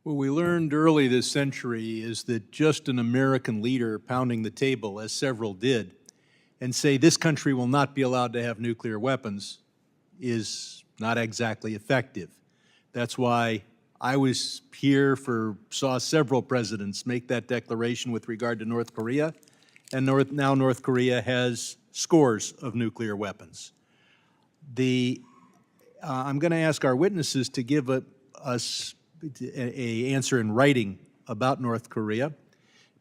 What we learned early this century is that just an American leader pounding the table, as several did, and say this country will not be allowed to have nuclear weapons is not exactly effective. That's why I was here saw several presidents make that declaration with regard to North Korea, and now North Korea has scores of nuclear weapons. I'm going to ask our witnesses to give us an answer in writing about North Korea,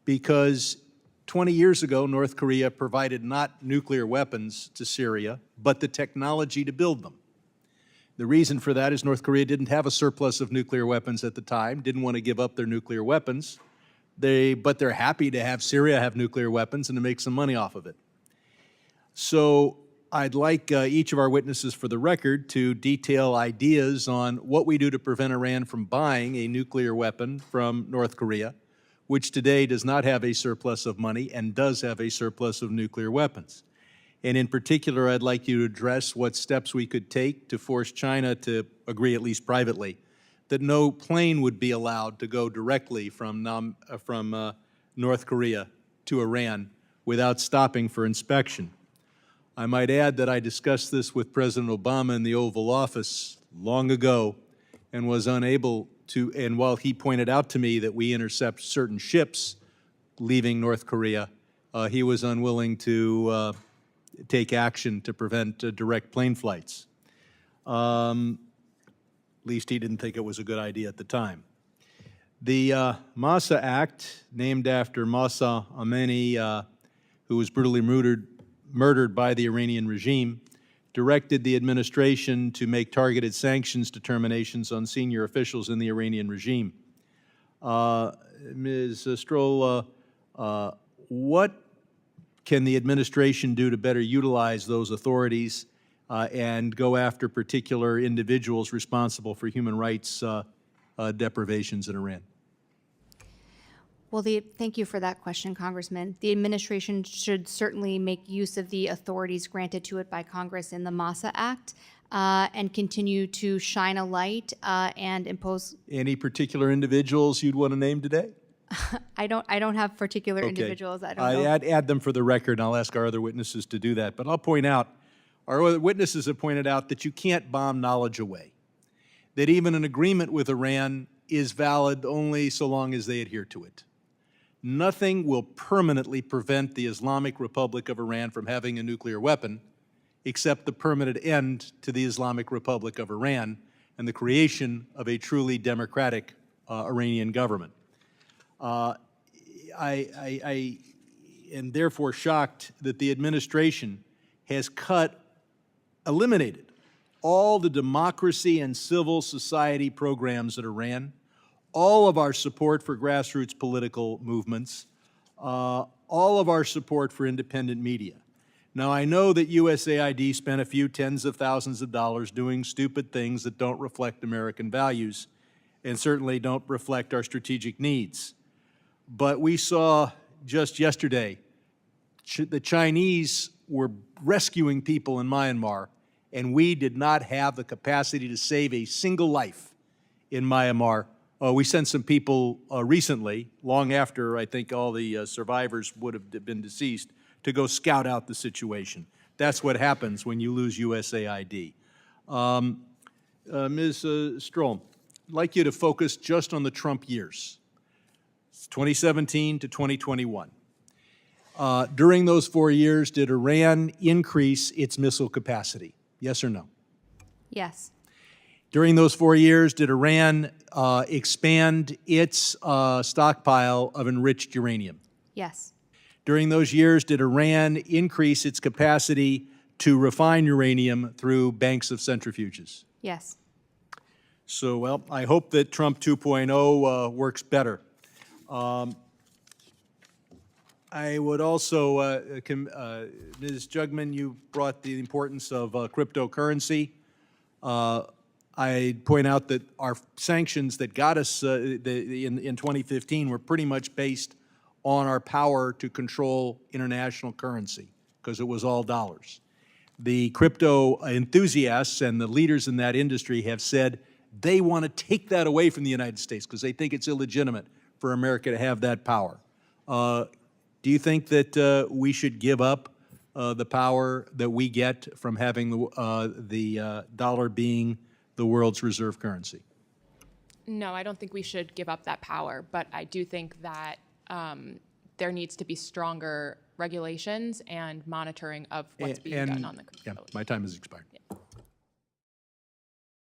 because 20 years ago, North Korea provided not nuclear weapons to Syria, but the technology to build them. The reason for that is North Korea didn't have a surplus of nuclear weapons at the time, didn't want to give up their nuclear weapons, but they're happy to have Syria have nuclear weapons and to make some money off of it. So I'd like each of our witnesses, for the record, to detail ideas on what we do to prevent Iran from buying a nuclear weapon from North Korea, which today does not have a surplus of money and does have a surplus of nuclear weapons. And in particular, I'd like you to address what steps we could take to force China to agree, at least privately, that no plane would be allowed to go directly from North Korea to Iran without stopping for inspection. I might add that I discussed this with President Obama in the Oval Office long ago and was unable to, and while he pointed out to me that we intercept certain ships leaving North Korea, he was unwilling to take action to prevent direct plane flights. At least he didn't think it was a good idea at the time. The Masa Act, named after Masa Amini, who was brutally murdered by the Iranian regime, directed the administration to make targeted sanctions determinations on senior officials in the Iranian regime. Ms. Stroll, what can the administration do to better utilize those authorities and go after particular individuals responsible for human rights deprivations in Iran? Well, thank you for that question, Congressman. The administration should certainly make use of the authorities granted to it by Congress in the Masa Act and continue to shine a light and impose. Any particular individuals you'd want to name today? I don't have particular individuals. I don't know. Add them for the record, and I'll ask our other witnesses to do that. But I'll point out, our other witnesses have pointed out that you can't bomb knowledge away, that even an agreement with Iran is valid only so long as they adhere to it. Nothing will permanently prevent the Islamic Republic of Iran from having a nuclear weapon except the permanent end to the Islamic Republic of Iran and the creation of a truly democratic Iranian government. I am therefore shocked that the administration has eliminated all the democracy and civil society programs at Iran, all of our support for grassroots political movements, all of our support for independent media. Now, I know that USAID spent a few tens of thousands of dollars doing stupid things that don't reflect American values and certainly don't reflect our strategic needs. But we saw just yesterday the Chinese were rescuing people in Myanmar, and we did not have the capacity to save a single life in Myanmar. We sent some people recently, long after I think all the survivors would have been deceased, to go scout out the situation. That's what happens when you lose USAID. Ms. Stroll, I'd like you to focus just on the Trump years, 2017 to 2021. During those 4 years, did Iran increase its missile capacity? Yes or no? Yes. During those 4 years, did Iran expand its stockpile of enriched uranium? Yes. During those years, did Iran increase its capacity to refine uranium through banks of centrifuges? Yes. So, well, I hope that Trump 2.0 works better. I would also, Ms. Jugman, you brought the importance of cryptocurrency. I'd point out that our sanctions that got us in 2015 were pretty much based on our power to control international currency, because it was all dollars. The crypto enthusiasts and the leaders in that industry have said they want to take that away from the United States because they think it's illegitimate for America to have that power. Do you think that we should give up the power that we get from having the dollar being the world's reserve currency? No, I don't think we should give up that power, but I do think that there needs to be stronger regulations and monitoring of what's being done on the Yeah, crypto. my time has expired.